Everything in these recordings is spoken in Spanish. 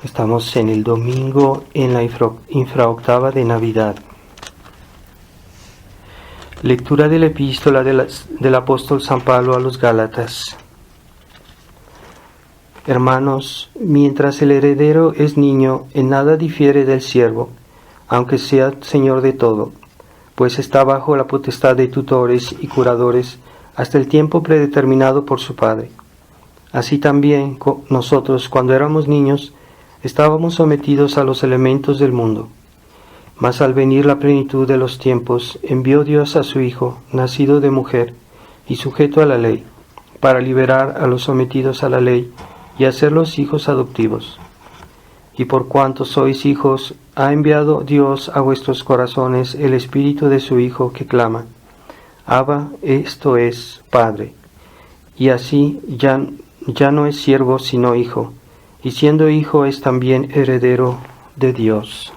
Estamos en el domingo en la infraoctava de Navidad. Lectura de la epístola del apóstol San Pablo a los Gálatas. Hermanos, mientras el heredero es niño, en nada difiere del siervo, aunque sea señor de todo, pues está bajo la potestad de tutores y curadores hasta el tiempo predeterminado por su padre. Así también nosotros, cuando éramos niños, estábamos sometidos a los elementos del mundo. Mas al venir la plenitud de los tiempos, envió Dios a su Hijo, nacido de mujer y sujeto a la ley, para liberar a los sometidos a la ley y hacerlos hijos adoptivos. Y por cuanto sois hijos, ha enviado Dios a vuestros corazones el Espíritu de su Hijo que clama: Abba, esto es, Padre. Y así ya no es siervo sino hijo, y siendo hijo es también heredero de Dios.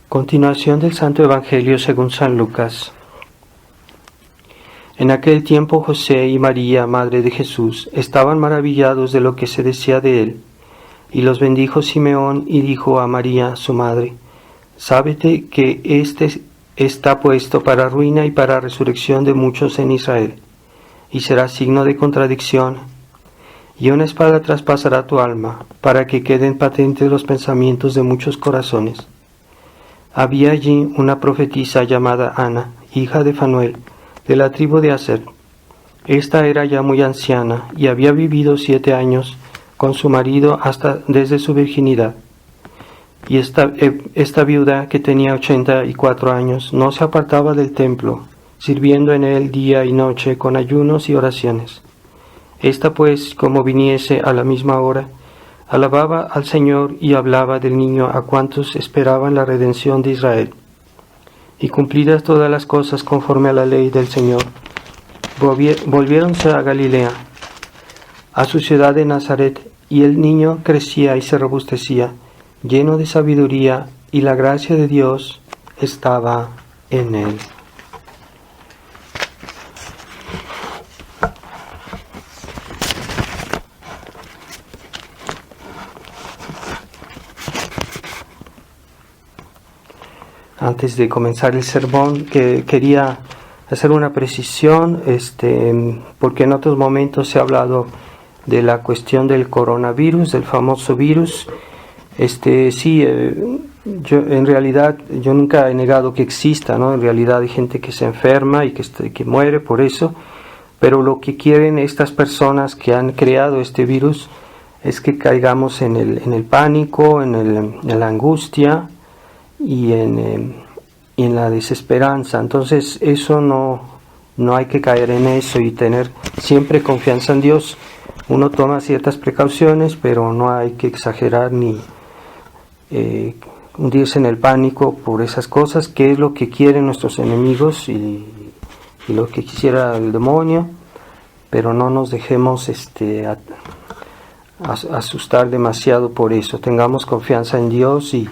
Continuación del Santo Evangelio según San Lucas. En aquel tiempo José y María, madre de Jesús, estaban maravillados de lo que se decía de él, y los bendijo Simeón y dijo a María, su madre: Sábete que éste está puesto para ruina y para resurrección de muchos en Israel, y será signo de contradicción, y una espada traspasará tu alma, para que queden patentes los pensamientos de muchos corazones. Había allí una profetisa llamada Ana, hija de Fanuel, de la tribu de Aser. Esta era ya muy anciana, y había vivido 7 años con su marido desde su virginidad. Y esta viuda, que tenía 84 años, no se apartaba del templo, sirviendo en él día y noche con ayunos y oraciones. Esta pues, como viniese a la misma hora, alababa al Señor y hablaba del niño a cuantos esperaban la redención de Israel. Y cumplidas todas las cosas conforme a la ley del Señor, volviéronse a Galilea, a su ciudad de Nazaret, y el niño crecía y se robustecía, lleno de sabiduría, y la gracia de Dios estaba en él. Antes de comenzar el sermón, quería hacer una precisión, porque en otros momentos se ha hablado de la cuestión del coronavirus, del famoso virus. En realidad yo nunca he negado que exista, ¿no? En realidad hay gente que se enferma y que muere por eso, pero lo que quieren estas personas que han creado este virus es que caigamos en el pánico, en la angustia y en la desesperanza. Entonces eso no hay que caer en eso y tener siempre confianza en Dios. Uno toma ciertas precauciones, pero no hay que exagerar ni hundirse en el pánico por esas cosas, que es lo que quieren nuestros enemigos y lo que quisiera el demonio, pero no nos dejemos asustar demasiado por eso. Tengamos confianza en Dios y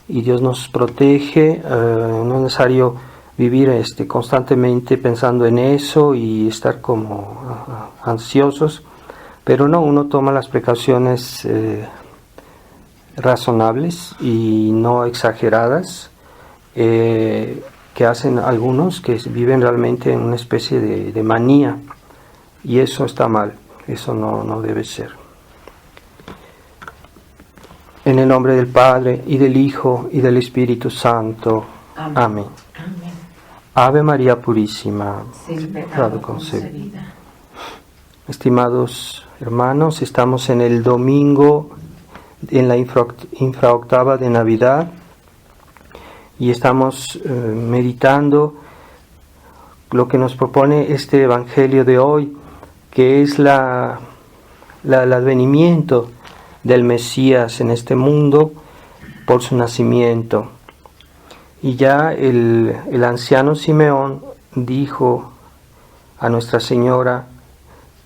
Dios nos protege. No es necesario vivir constantemente pensando en eso y estar como ansiosos, pero uno toma las precauciones razonables y no exageradas que hacen algunos que viven realmente en una especie de manía, y eso está mal, eso no debe ser. En el nombre del Padre, y del Hijo, y del Espíritu Santo. Amén. Amén. Ave María Purísima, sin pecado concebida. Estimados hermanos, estamos en el domingo en la infraoctava de Navidad y estamos meditando lo que nos propone este Evangelio de hoy, que es el advenimiento del Mesías en este mundo por su nacimiento. Y ya el anciano Simeón dijo a Nuestra Señora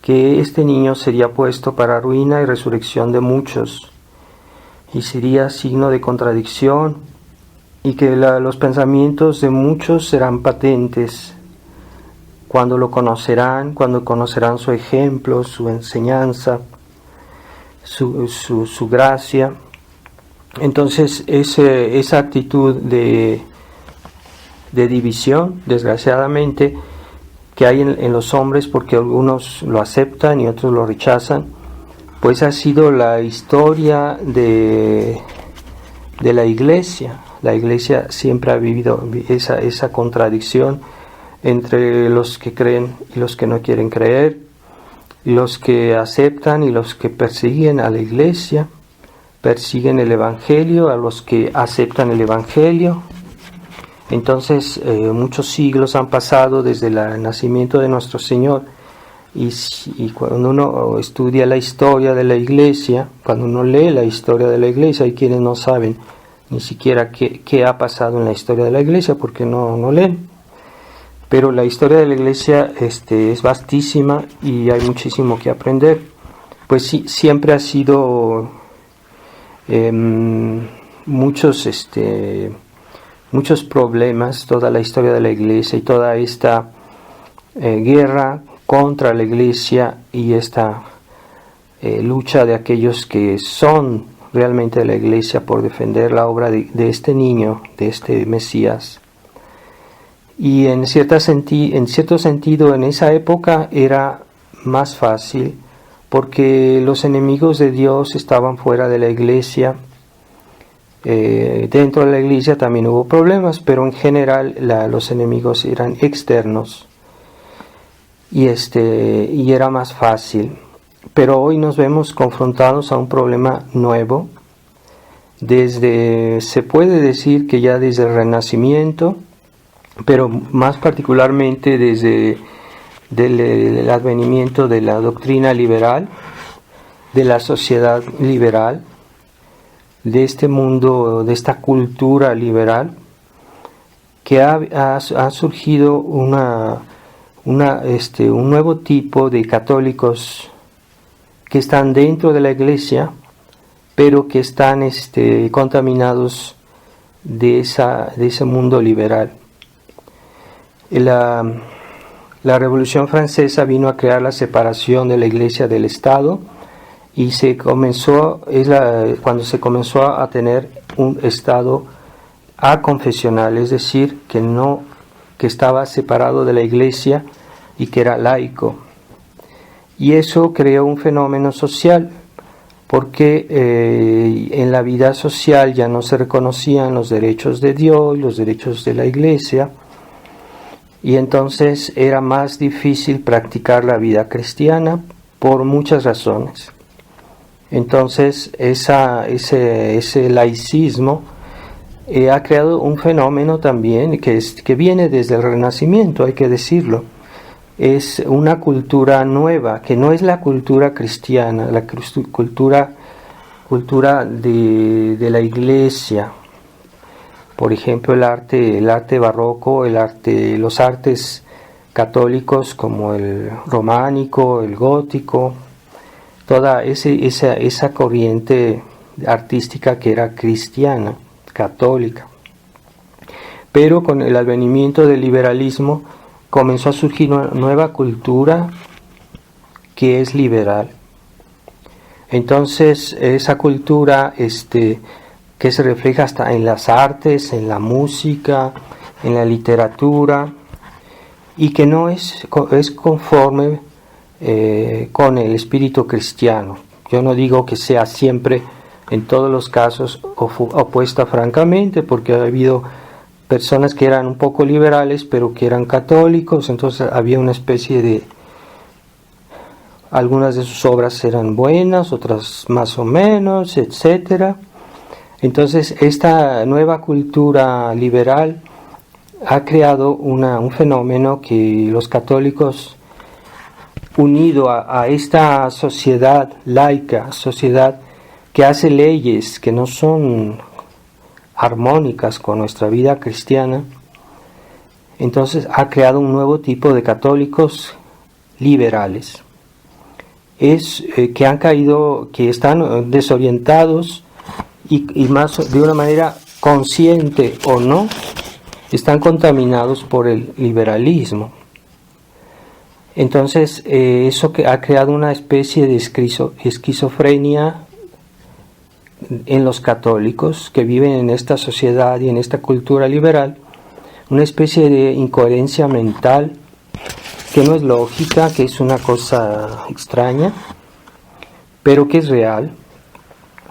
que este niño sería puesto para ruina y resurrección de muchos, y sería signo de contradicción, y que los pensamientos de muchos serán patentes cuando lo conocerán, cuando conocerán su ejemplo, su enseñanza. su gracia. Entonces esa actitud de división, desgraciadamente, que hay en los hombres, porque algunos lo aceptan y otros lo rechazan, pues ha sido la historia de la Iglesia. La Iglesia siempre ha vivido esa contradicción entre los que creen y los que no quieren creer, los que aceptan y los que persiguen a la Iglesia, persiguen el Evangelio, a los que aceptan el Evangelio. Entonces muchos siglos han pasado desde el nacimiento de nuestro Señor, y cuando uno estudia la historia de la Iglesia, cuando uno lee la historia de la Iglesia, hay quienes no saben ni siquiera qué ha pasado en la historia de la Iglesia porque no leen. Pero la historia de la Iglesia es vastísima y hay muchísimo que aprender. Pues sí, siempre ha sido muchos problemas, toda la historia de la Iglesia y toda esta guerra contra la Iglesia y esta lucha de aquellos que son realmente de la Iglesia por defender la obra de este niño, de este Mesías. Y en cierto sentido, en esa época era más fácil, porque los enemigos de Dios estaban fuera de la Iglesia. Dentro de la Iglesia también hubo problemas, pero en general los enemigos eran externos, y era más fácil. Pero hoy nos vemos confrontados a un problema nuevo, se puede decir que ya desde el Renacimiento, pero más particularmente desde el advenimiento de la doctrina liberal, de la sociedad liberal, de este mundo, de esta cultura liberal, que ha surgido un nuevo tipo de católicos que están dentro de la Iglesia, pero que están contaminados de ese mundo liberal. La Revolución Francesa vino a crear la separación de la Iglesia del Estado, y cuando se comenzó a tener un Estado aconfesional, es decir, que estaba separado de la Iglesia y que era laico. Y eso creó un fenómeno social, porque en la vida social ya no se reconocían los derechos de Dios, los derechos de la Iglesia, y entonces era más difícil practicar la vida cristiana por muchas razones. Entonces ese laicismo ha creado un fenómeno también que viene desde el Renacimiento, hay que decirlo. Es una cultura nueva, que no es la cultura cristiana, la cultura de la Iglesia. Por ejemplo, el arte barroco, los artes católicos como el románico, el gótico, toda esa corriente artística que era cristiana, católica. Pero con el advenimiento del liberalismo comenzó a surgir una nueva cultura que es liberal. Entonces esa cultura que se refleja hasta en las artes, en la música, en la literatura, y que no es conforme con el espíritu cristiano. Yo no digo que sea siempre, en todos los casos, opuesta francamente, porque ha habido personas que eran un poco liberales, pero que eran católicos, entonces había una especie de... Algunas de sus obras eran buenas, otras más o menos, etcétera. Entonces esta nueva cultura liberal ha creado un fenómeno que los católicos, unido a esta sociedad laica, sociedad que hace leyes que no son armónicas con nuestra vida cristiana, entonces ha creado un nuevo tipo de católicos liberales. Que han caído, que están desorientados y más de una manera consciente o no, están contaminados por el liberalismo. Entonces, eso que ha creado una especie de esquizofrenia en los católicos que viven en esta sociedad y en esta cultura liberal, una especie de incoherencia mental que no es lógica, que es una cosa extraña, pero que es real.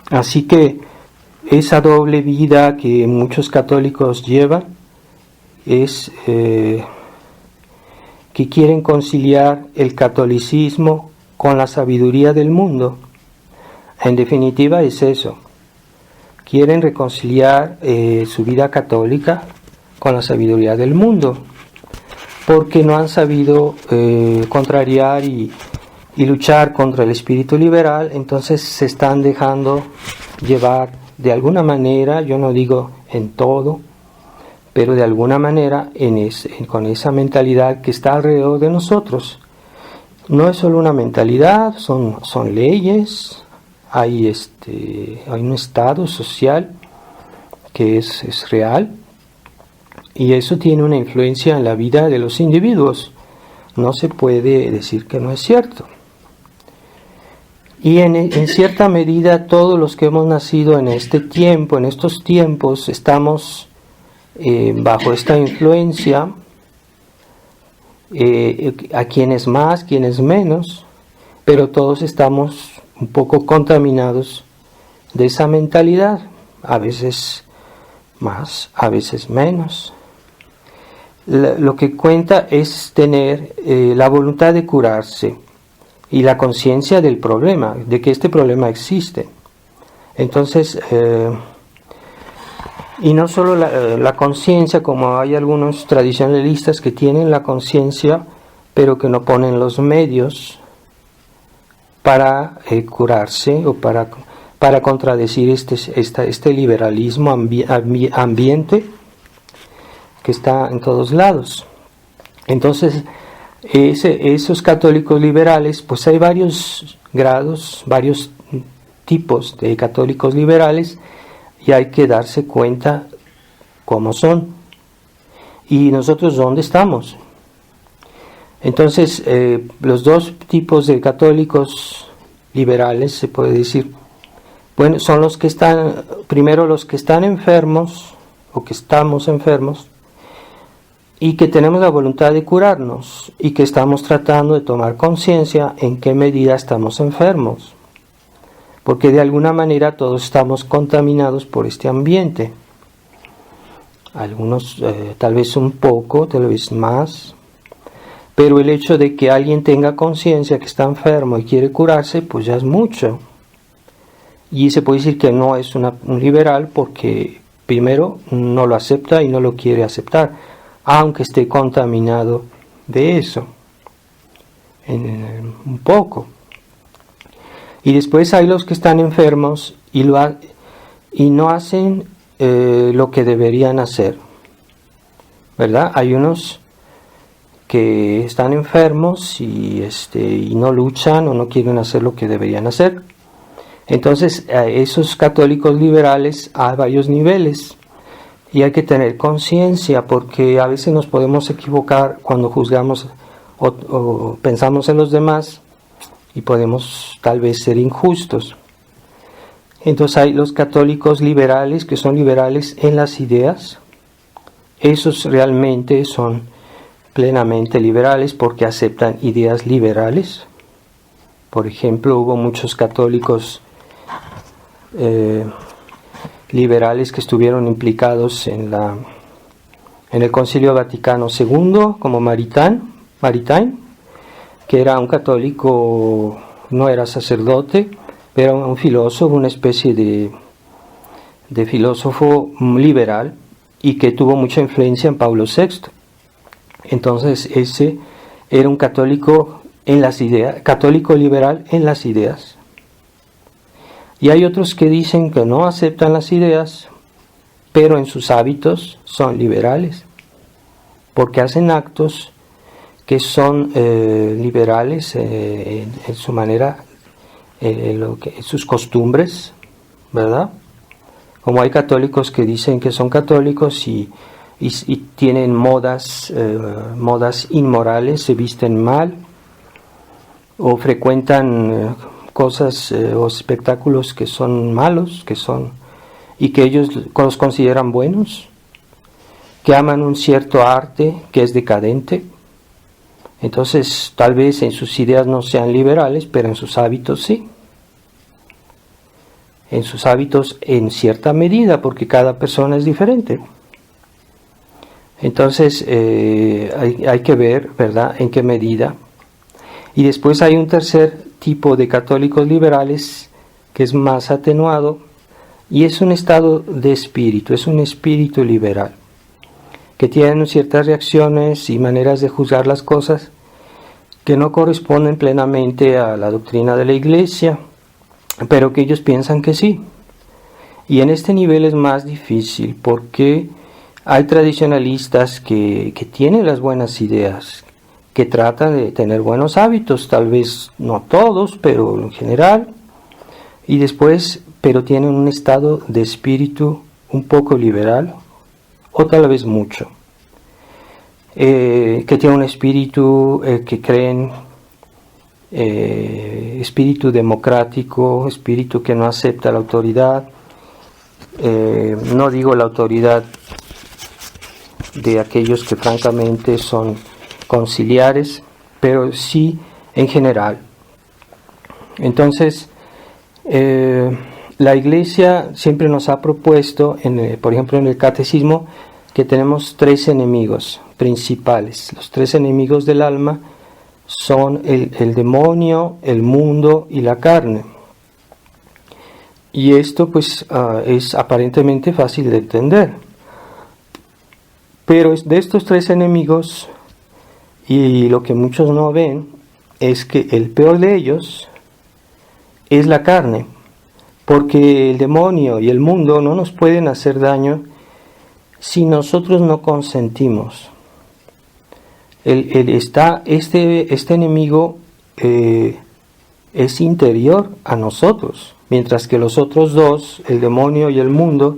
Así que esa doble vida que muchos católicos llevan es que quieren conciliar el catolicismo con la sabiduría del mundo. En definitiva es eso. Quieren reconciliar su vida católica con la sabiduría del mundo, porque no han sabido contrariar y luchar contra el espíritu liberal. Entonces se están dejando llevar de alguna manera, yo no digo en todo, pero de alguna manera con esa mentalidad que está alrededor de nosotros. No es solo una mentalidad, son leyes, hay un estado social que es real, y eso tiene una influencia en la vida de los individuos. No se puede decir que no es cierto. Y en cierta medida todos los que hemos nacido en estos tiempos, estamos bajo esta influencia, a quienes más, quienes menos, pero todos estamos un poco contaminados de esa mentalidad, a veces más, a veces menos. Lo que cuenta es tener la voluntad de curarse y la conciencia del problema, de que este problema existe. Entonces, y no solo la conciencia, como hay algunos tradicionalistas que tienen la conciencia, pero que no ponen los medios para curarse o para contradecir este liberalismo ambiente que está en todos lados. Entonces, esos católicos liberales, pues hay varios grados, varios tipos de católicos liberales, y hay que darse cuenta cómo son y nosotros dónde estamos. Entonces, los dos tipos de católicos liberales, se puede decir, bueno, son los que están, primero los que están enfermos, o que estamos enfermos, y que tenemos la voluntad de curarnos, y que estamos tratando de tomar conciencia en qué medida estamos enfermos, porque de alguna manera todos estamos contaminados por este ambiente. Algunos tal vez un poco, tal vez más, pero el hecho de que alguien tenga conciencia que está enfermo y quiere curarse, pues ya es mucho. Y se puede decir que no es un liberal porque primero no lo acepta y no lo quiere aceptar, aunque esté contaminado de eso, un poco. Y después hay los que están enfermos y no hacen lo que deberían hacer, ¿verdad? Hay unos que están enfermos y no luchan o no quieren hacer lo que deberían hacer. Entonces, esos católicos liberales hay varios niveles y hay que tener conciencia, porque a veces nos podemos equivocar cuando juzgamos o pensamos en los demás y podemos tal vez ser injustos. Entonces hay los católicos liberales que son liberales en las ideas. Esos realmente son plenamente liberales porque aceptan ideas liberales. Por ejemplo, hubo muchos católicos liberales que estuvieron implicados en el Concilio Vaticano II, como Maritain, que era un católico, no era sacerdote, era un filósofo, una especie de filósofo liberal, y que tuvo mucha influencia en Pablo VI. Entonces ese era un católico en las ideas, católico liberal en las ideas. Y hay otros que dicen que no aceptan las ideas, pero en sus hábitos son liberales, porque hacen actos que son liberales en su manera, en sus costumbres, ¿verdad? Como hay católicos que dicen que son católicos y tienen modas inmorales, se visten mal, o frecuentan cosas o espectáculos que son malos, y que ellos los consideran buenos, que aman un cierto arte que es decadente. Entonces, tal vez en sus ideas no sean liberales, pero en sus hábitos sí. En sus hábitos en cierta medida, porque cada persona es diferente. Entonces, hay que ver, ¿verdad?, en qué medida. Y después hay un tercer tipo de católicos liberales que es más atenuado, y es un estado de espíritu, es un espíritu liberal, que tienen ciertas reacciones y maneras de juzgar las cosas que no corresponden plenamente a la doctrina de la Iglesia, pero que ellos piensan que sí. Y en este nivel es más difícil porque hay tradicionalistas que tienen las buenas ideas, que tratan de tener buenos hábitos, tal vez no todos, pero en general, y después, pero tienen un estado de espíritu un poco liberal, o tal vez mucho, que tienen un espíritu que creen, espíritu democrático, espíritu que no acepta la autoridad, no digo la autoridad de aquellos que francamente son conciliares, pero sí en general. Entonces, la Iglesia siempre nos ha propuesto, por ejemplo en el Catecismo, que tenemos 3 enemigos principales. Los 3 enemigos del alma son el demonio, el mundo y la carne. Y esto pues es aparentemente fácil de entender. Pero de estos 3 enemigos, y lo que muchos no ven, es que el peor de ellos es la carne, porque el demonio y el mundo no nos pueden hacer daño si nosotros no consentimos. Este enemigo es interior a nosotros, mientras que los otros 2, el demonio y el mundo,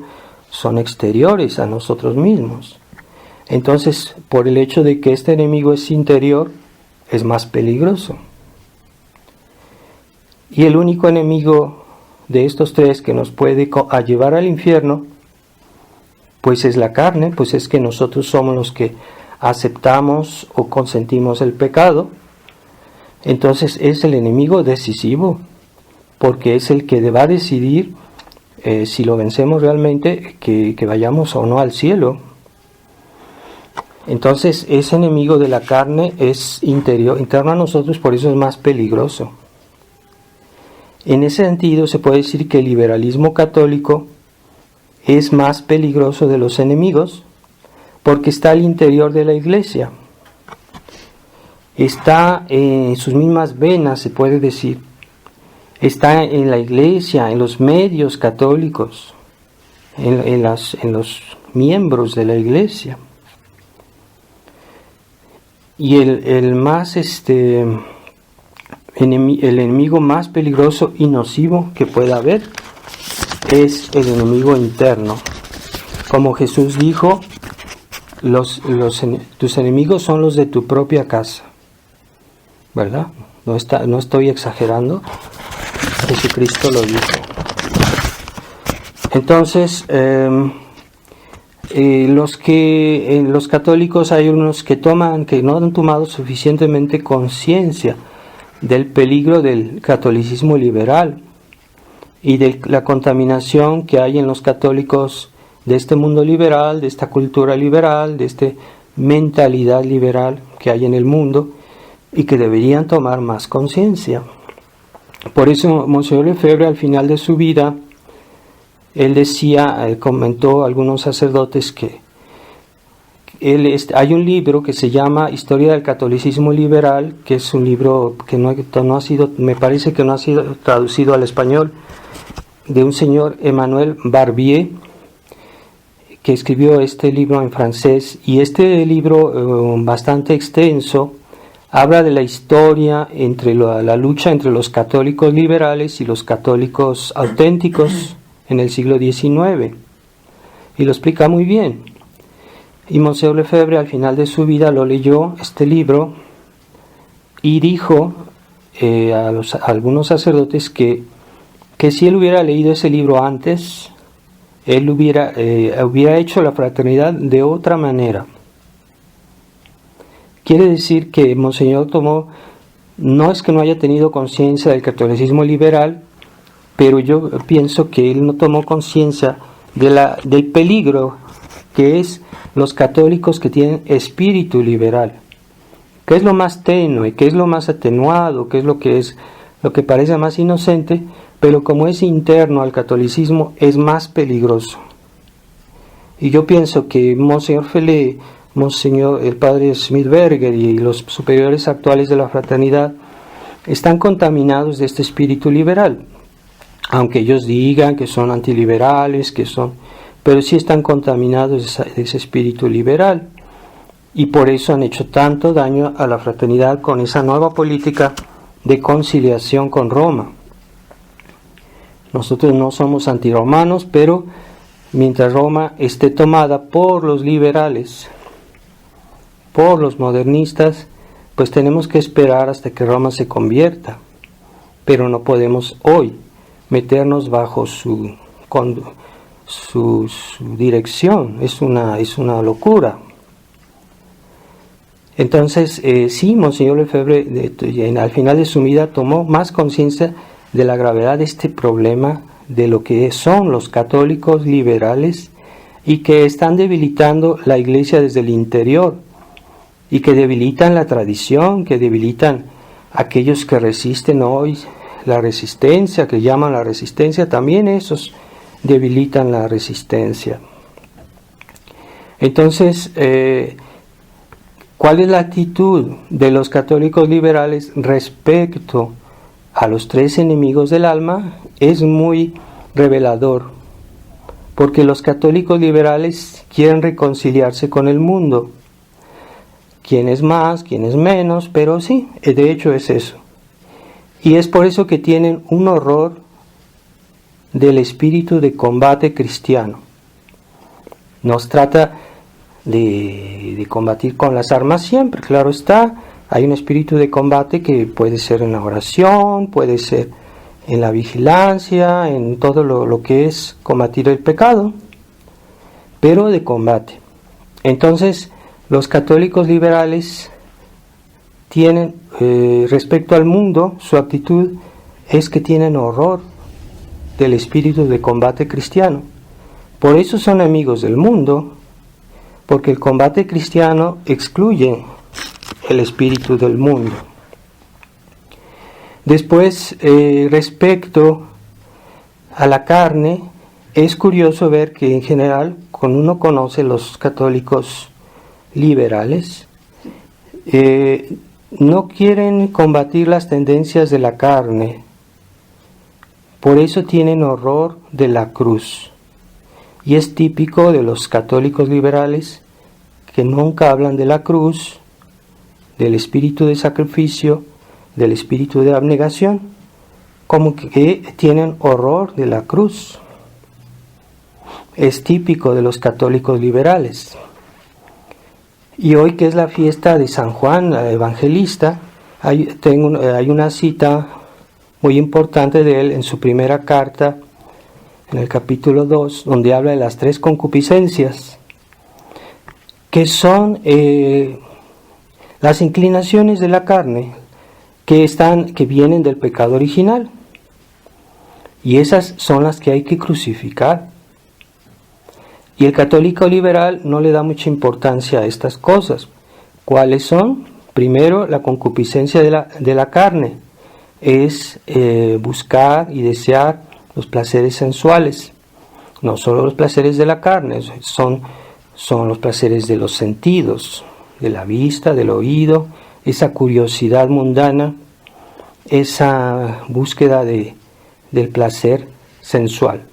son exteriores a nosotros mismos. Entonces, por el hecho de que este enemigo es interior, es más peligroso. Y el único enemigo de estos 3 que nos puede llevar al infierno, pues es la carne, pues es que nosotros somos los que aceptamos o consentimos el pecado. Entonces es el enemigo decisivo, porque es el que va a decidir si lo vencemos realmente, que vayamos o no al cielo. Entonces ese enemigo de la carne es interno a nosotros, por eso es más peligroso. En ese sentido se puede decir que el liberalismo católico es más peligroso de los enemigos porque está al interior de la Iglesia. Está en sus mismas venas, se puede decir. Está en la Iglesia, en los medios católicos, en los miembros de la Iglesia. Y el enemigo más peligroso y nocivo que pueda haber es el enemigo interno. Como Jesús dijo, tus enemigos son los de tu propia casa, ¿verdad? No estoy exagerando, Jesucristo lo dijo. Entonces, los católicos hay unos que no han tomado suficientemente conciencia del peligro del catolicismo liberal y de la contaminación que hay en los católicos de este mundo liberal, de esta cultura liberal, de esta mentalidad liberal que hay en el mundo y que deberían tomar más conciencia. Por eso Monseñor Lefebvre, al final de su vida, él comentó a algunos sacerdotes que hay un libro que se llama Historia del Catolicismo Liberal, que es un libro que me parece que no ha sido traducido al español, de un señor Emmanuel Barbier, que escribió este libro en francés, y este libro bastante extenso habla de la historia entre la lucha entre los católicos liberales y los católicos auténticos en el siglo XIX, y lo explica muy bien. Y Monseñor Lefebvre al final de su vida lo leyó, este libro, y dijo a algunos sacerdotes que si él hubiera leído ese libro antes, él hubiera hecho la fraternidad de otra manera. Quiere decir que Monseñor tomó, no es que no haya tenido conciencia del catolicismo liberal, pero yo pienso que él no tomó conciencia del peligro que es los católicos que tienen espíritu liberal. ¿Qué es lo más tenue? ¿Qué es lo más atenuado? ¿Qué es lo que parece más inocente? Pero como es interno al catolicismo, es más peligroso. Y yo pienso que Monseñor Felé, el padre Smithberger y los superiores actuales de la fraternidad están contaminados de este espíritu liberal. Aunque ellos digan que son antiliberales, pero sí están contaminados de ese espíritu liberal. Y por eso han hecho tanto daño a la fraternidad con esa nueva política de conciliación con Roma. Nosotros no somos antiromanos, pero mientras Roma esté tomada por los liberales, por los modernistas, pues tenemos que esperar hasta que Roma se convierta. Pero no podemos hoy meternos bajo su dirección. Es una locura. Entonces, sí, Monseñor Lefebvre al final de su vida tomó más conciencia de la gravedad de este problema, de lo que son los católicos liberales y que están debilitando la Iglesia desde el interior y que debilitan la tradición, que debilitan aquellos que resisten hoy, la resistencia, que llaman la resistencia, también esos debilitan la resistencia. Entonces, ¿cuál es la actitud de los católicos liberales respecto a los tres enemigos del alma? Es muy revelador, porque los católicos liberales quieren reconciliarse con el mundo. Quién es más, quién es menos, pero sí, de hecho es eso. Y es por eso que tienen un horror del espíritu de combate cristiano. Nos trata de combatir con las armas siempre, claro está. Hay un espíritu de combate que puede ser en la oración, puede ser en la vigilancia, en todo lo que es combatir el pecado, pero de combate. Entonces, los católicos liberales tienen, respecto al mundo, su actitud es que tienen horror del espíritu de combate cristiano. Por eso son amigos del mundo, porque el combate cristiano excluye el espíritu del mundo. Después, respecto a la carne, es curioso ver que en general, cuando uno conoce los católicos liberales, no quieren combatir las tendencias de la carne, por eso tienen horror de la cruz. Y es típico de los católicos liberales que nunca hablan de la cruz, del espíritu de sacrificio, del espíritu de abnegación, como que tienen horror de la cruz. Es típico de los católicos liberales. Y hoy, que es la fiesta de San Juan Evangelista, hay una cita muy importante de él en su primera carta, en el capítulo 2, donde habla de las tres concupiscencias, que son las inclinaciones de la carne, que vienen del pecado original. Y esas son las que hay que crucificar. Y el católico liberal no le da mucha importancia a estas cosas. ¿Cuáles son? Primero, la concupiscencia de la carne. Es buscar y desear los placeres sensuales. No solo los placeres de la carne, son los placeres de los sentidos, de la vista, del oído, esa curiosidad mundana, esa búsqueda del placer sensual,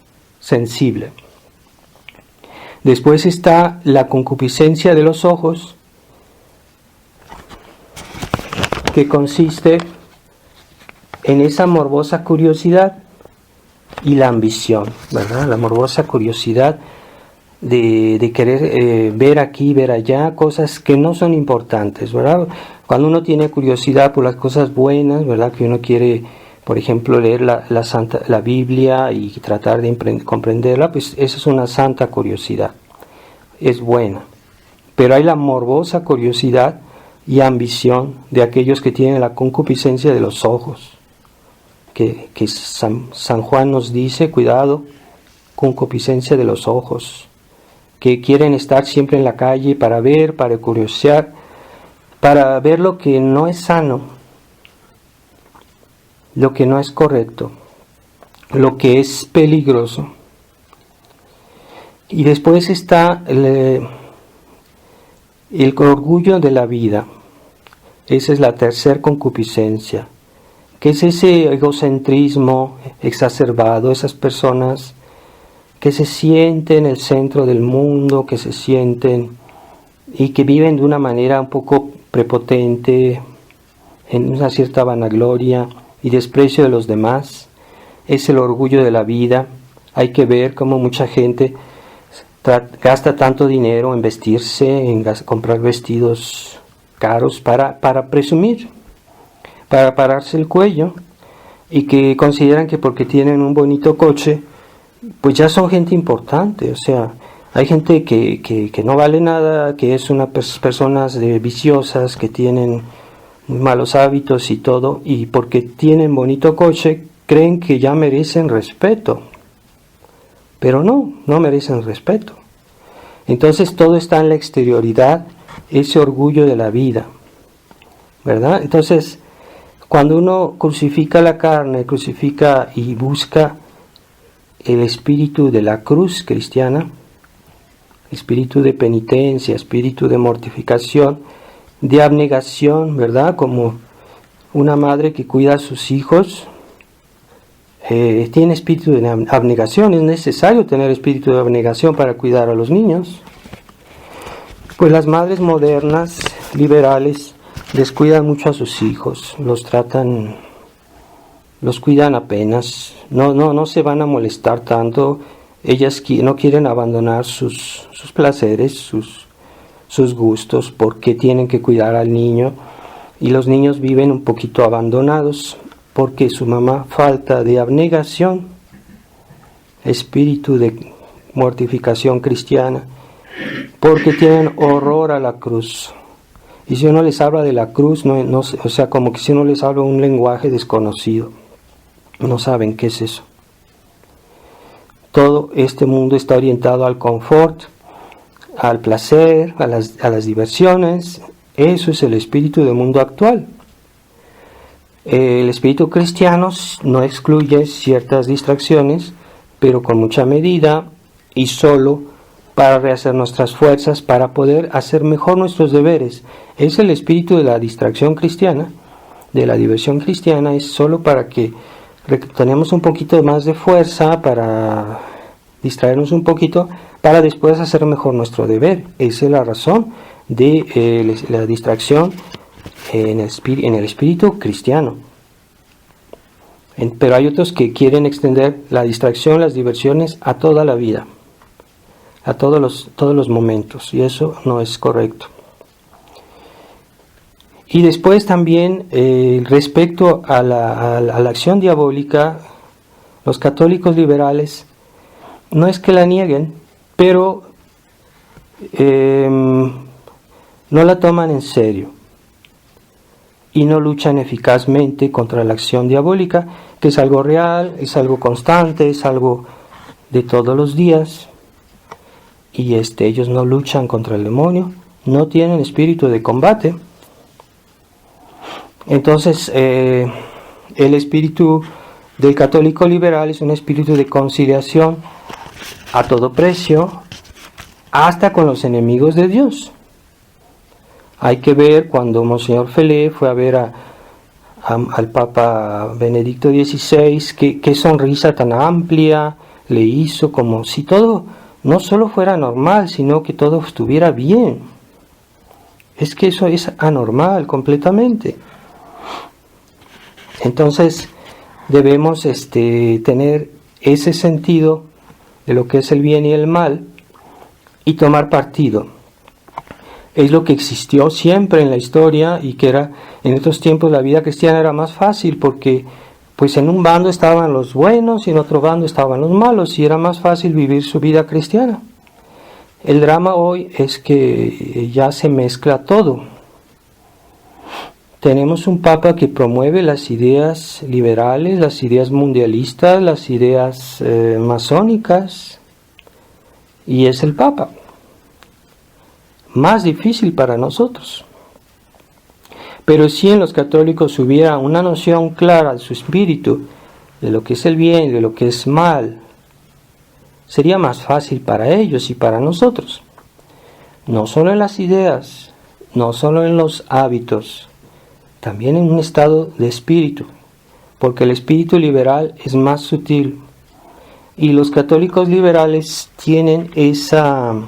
sensible. Después está la concupiscencia de los ojos, que consiste en esa morbosa curiosidad y la ambición, ¿verdad? La morbosa curiosidad de querer ver aquí, ver allá, cosas que no son importantes, ¿verdad? Cuando uno tiene curiosidad por las cosas buenas, ¿verdad? Que uno quiere, por ejemplo, leer la Biblia y tratar de comprenderla, pues esa es una santa curiosidad, es buena. Pero hay la morbosa curiosidad y ambición de aquellos que tienen la concupiscencia de los ojos, que San Juan nos dice, cuidado, concupiscencia de los ojos, que quieren estar siempre en la calle para ver, para curiosear, para ver lo que no es sano, lo que no es correcto, lo que es peligroso. Y después está el orgullo de la vida. Esa es la tercera concupiscencia, que es ese egocentrismo exacerbado, esas personas que se sienten el centro del mundo, que se sienten y que viven de una manera un poco prepotente, en una cierta vanagloria y desprecio de los demás. Es el orgullo de la vida. Hay que ver cómo mucha gente gasta tanto dinero en vestirse, en comprar vestidos caros para presumir, para pararse el cuello, y que consideran que porque tienen un bonito coche, pues ya son gente importante. O sea, hay gente que no vale nada, que es personas viciosas, que tienen malos hábitos y todo, y porque tienen bonito coche, creen que ya merecen respeto. Pero no merecen respeto. Entonces todo está en la exterioridad, ese orgullo de la vida, ¿verdad? Entonces, cuando uno crucifica la carne, crucifica y busca el espíritu de la cruz cristiana, espíritu de penitencia, espíritu de mortificación, de abnegación, ¿verdad? Como una madre que cuida a sus hijos, tiene espíritu de abnegación. Es necesario tener espíritu de abnegación para cuidar a los niños. Pues las madres modernas, liberales, descuidan mucho a sus hijos, los cuidan apenas, no se van a molestar tanto. Ellas no quieren abandonar sus placeres, sus gustos, porque tienen que cuidar al niño, y los niños viven un poquito abandonados porque su mamá falta de abnegación, espíritu de mortificación cristiana, porque tienen horror a la cruz. Y si uno les habla de la cruz, o sea, como que si uno les habla un lenguaje desconocido, no saben qué es eso. Todo este mundo está orientado al confort, al placer, a las diversiones. Eso es el espíritu del mundo actual. El espíritu cristiano no excluye ciertas distracciones, pero con mucha medida y solo para rehacer nuestras fuerzas, para poder hacer mejor nuestros deberes. Es el espíritu de la distracción cristiana, de la diversión cristiana, es solo para que tenemos un poquito más de fuerza, para distraernos un poquito, para después hacer mejor nuestro deber. Esa es la razón de la distracción en el espíritu cristiano. Pero hay otros que quieren extender la distracción, las diversiones a toda la vida, a todos los momentos, y eso no es correcto. Y después también respecto a la acción diabólica, los católicos liberales no es que la nieguen, pero no la toman en serio y no luchan eficazmente contra la acción diabólica, que es algo real, es algo constante, es algo de todos los días. Y ellos no luchan contra el demonio, no tienen espíritu de combate. Entonces, el espíritu del católico liberal es un espíritu de conciliación a todo precio, hasta con los enemigos de Dios. Hay que ver cuando Monseñor Felé fue a ver al Papa Benedicto XVI, qué sonrisa tan amplia le hizo, como si todo no solo fuera normal, sino que todo estuviera bien. Es que eso es anormal completamente. Entonces debemos tener ese sentido de lo que es el bien y el mal, y tomar partido. Es lo que existió siempre en la historia y que era, en estos tiempos la vida cristiana era más fácil porque pues en un bando estaban los buenos y en otro bando estaban los malos y era más fácil vivir su vida cristiana. El drama hoy es que ya se mezcla todo. Tenemos un papa que promueve las ideas liberales, las ideas mundialistas, las ideas masónicas, y es el papa. Más difícil para nosotros. Pero si en los católicos hubiera una noción clara de su espíritu, de lo que es el bien y de lo que es mal, sería más fácil para ellos y para nosotros. No solo en las ideas, no solo en los hábitos, también en un estado de espíritu, porque el espíritu liberal es más sutil. Y los católicos liberales tienen ese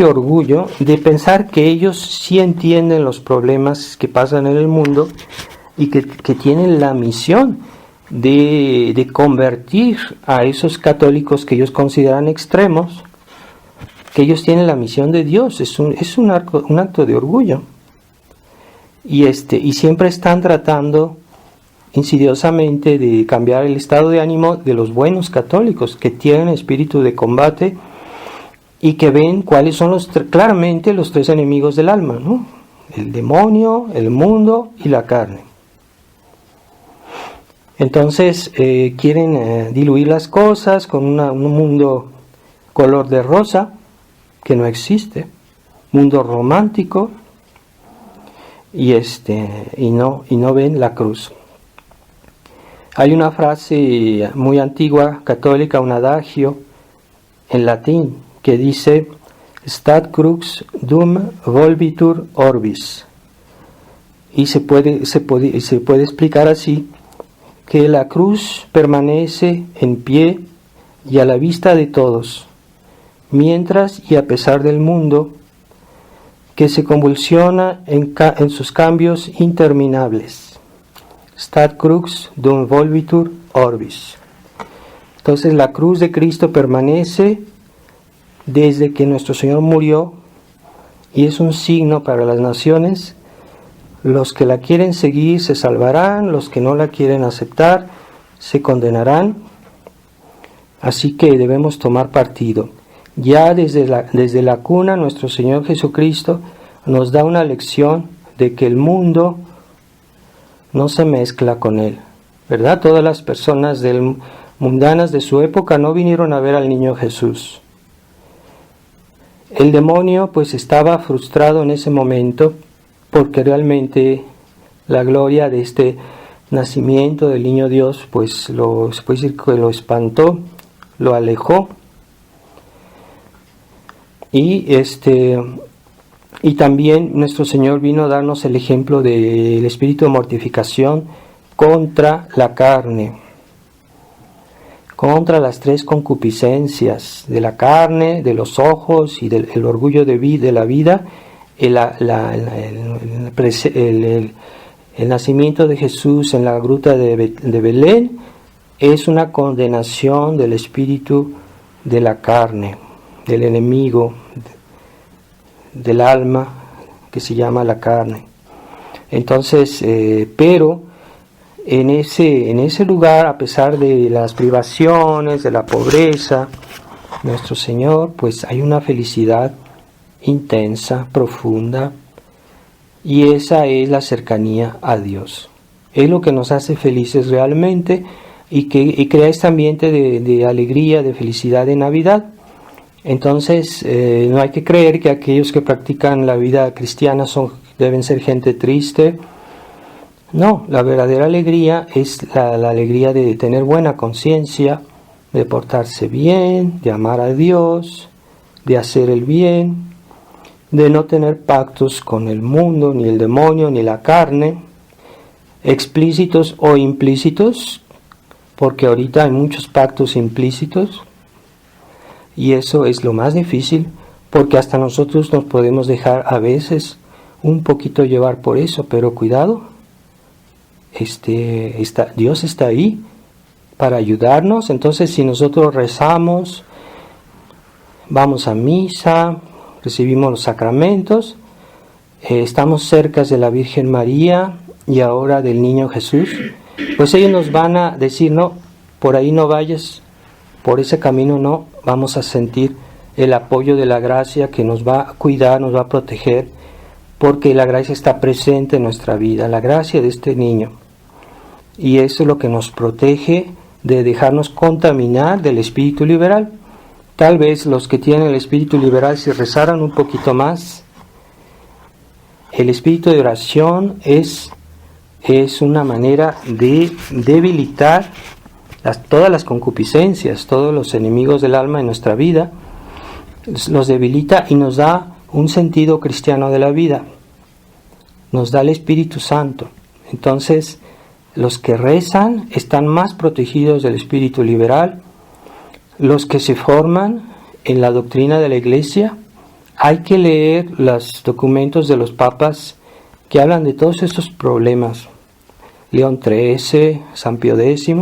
orgullo de pensar que ellos sí entienden los problemas que pasan en el mundo y que tienen la misión de convertir a esos católicos que ellos consideran extremos, que ellos tienen la misión de Dios. Es un acto de orgullo. Y siempre están tratando insidiosamente de cambiar el estado de ánimo de los buenos católicos que tienen espíritu de combate y que ven cuáles son claramente los tres enemigos del alma, ¿no? El demonio, el mundo y la carne. Entonces quieren diluir las cosas con un mundo color de rosa que no existe, mundo romántico, y no ven la cruz. Hay una frase muy antigua católica, un adagio en latín que dice: Stat crux dum volvitur orbis, y se puede explicar así, que la cruz permanece en pie y a la vista de todos, mientras y a pesar del mundo que se convulsiona en sus cambios interminables. Stat crux dum volvitur orbis. Entonces la cruz de Cristo permanece desde que nuestro Señor murió y es un signo para las naciones. Los que la quieren seguir se salvarán, los que no la quieren aceptar se condenarán. Así que debemos tomar partido. Ya desde la cuna nuestro Señor Jesucristo nos da una lección de que el mundo no se mezcla con él, ¿verdad? Todas las personas mundanas de su época no vinieron a ver al niño Jesús. El demonio pues estaba frustrado en ese momento porque realmente la gloria de este nacimiento del niño Dios pues se puede decir que lo espantó, lo alejó. Y también nuestro Señor vino a darnos el ejemplo del espíritu de mortificación contra la carne, contra las tres concupiscencias de la carne, de los ojos y del orgullo de la vida. El nacimiento de Jesús en la gruta de Belén es una condenación del espíritu de la carne, del enemigo del alma que se llama la carne. Entonces, pero en ese lugar, a pesar de las privaciones, de la pobreza, nuestro Señor, pues hay una felicidad intensa, profunda, y esa es la cercanía a Dios. Es lo que nos hace felices realmente y crea este ambiente de alegría, de felicidad de Navidad. Entonces, no hay que creer que aquellos que practican la vida cristiana deben ser gente triste. No, la verdadera alegría es la alegría de tener buena conciencia, de portarse bien, de amar a Dios, de hacer el bien, de no tener pactos con el mundo, ni el demonio, ni la carne, explícitos o implícitos, porque ahorita hay muchos pactos implícitos. Y eso es lo más difícil, porque hasta nosotros nos podemos dejar a veces un poquito llevar por eso, pero cuidado, Dios está ahí para ayudarnos. Entonces, si nosotros rezamos, vamos a misa, recibimos los sacramentos, estamos cerca de la Virgen María y ahora del Niño Jesús, pues ellos nos van a decir, no, por ahí no vayas, por ese camino no, vamos a sentir el apoyo de la gracia que nos va a cuidar, nos va a proteger, porque la gracia está presente en nuestra vida, la gracia de este niño. Y eso es lo que nos protege de dejarnos contaminar del espíritu liberal. Tal vez los que tienen el espíritu liberal, si rezaran un poquito más, el espíritu de oración es una manera de debilitar todas las concupiscencias, todos los enemigos del alma en nuestra vida, los debilita y nos da un sentido cristiano de la vida, nos da el Espíritu Santo. Entonces, los que rezan están más protegidos del espíritu liberal. Los que se forman en la doctrina de la Iglesia, hay que leer los documentos de los papas que hablan de todos estos problemas. León XIII, San Pío X,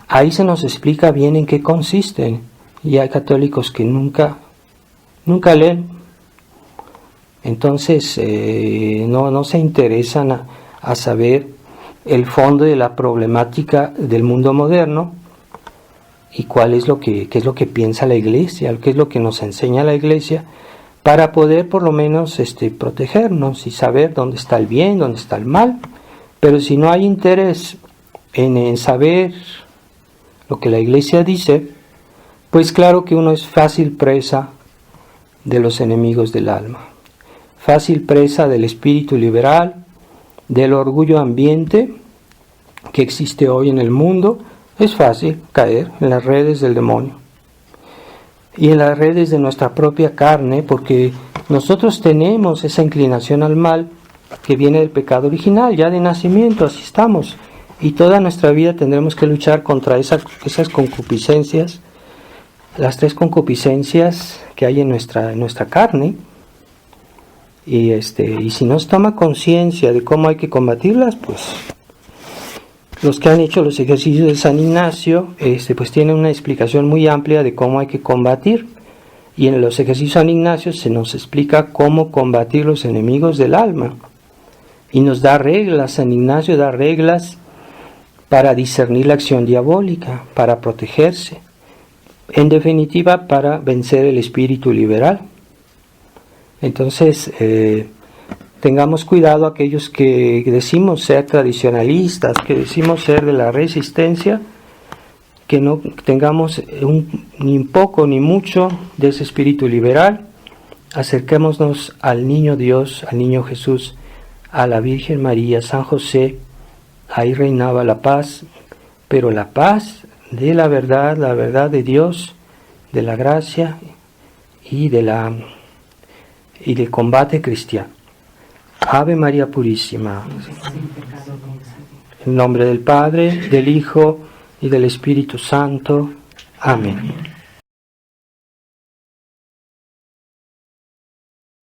ahí se nos explica bien en qué consisten. Y hay católicos que nunca leen. Entonces no se interesan a saber el fondo de la problemática del mundo moderno y qué es lo que piensa la Iglesia, qué es lo que nos enseña la Iglesia, para poder por lo menos protegernos y saber dónde está el bien, dónde está el mal. Pero si no hay interés en saber lo que la Iglesia dice, pues claro que uno es fácil presa de los enemigos del alma, fácil presa del espíritu liberal, del orgullo ambiente que existe hoy en el mundo. Es fácil caer en las redes del demonio y en las redes de nuestra propia carne, porque nosotros tenemos esa inclinación al mal que viene del pecado original, ya de nacimiento, así estamos, y toda nuestra vida tendremos que luchar contra esas concupiscencias, las 3 concupiscencias que hay en nuestra carne. Y si no se toma conciencia de cómo hay que combatirlas, pues los que han hecho los ejercicios de San Ignacio, pues tienen una explicación muy amplia de cómo hay que combatir. Y en los ejercicios de San Ignacio se nos explica cómo combatir los enemigos del alma. Y nos da reglas, San Ignacio da reglas para discernir la acción diabólica, para protegerse. En definitiva, para vencer el espíritu liberal. Entonces, tengamos cuidado aquellos que decimos ser tradicionalistas, que decimos ser de la resistencia, que no tengamos ni poco ni mucho de ese espíritu liberal. Acerquémonos al niño Dios, al niño Jesús, a la Virgen María, San José. Ahí reinaba la paz, pero la paz de la verdad de Dios, de la gracia y del combate cristiano. Ave María Purísima. En nombre del Padre, del Hijo y del Espíritu Santo. Amén.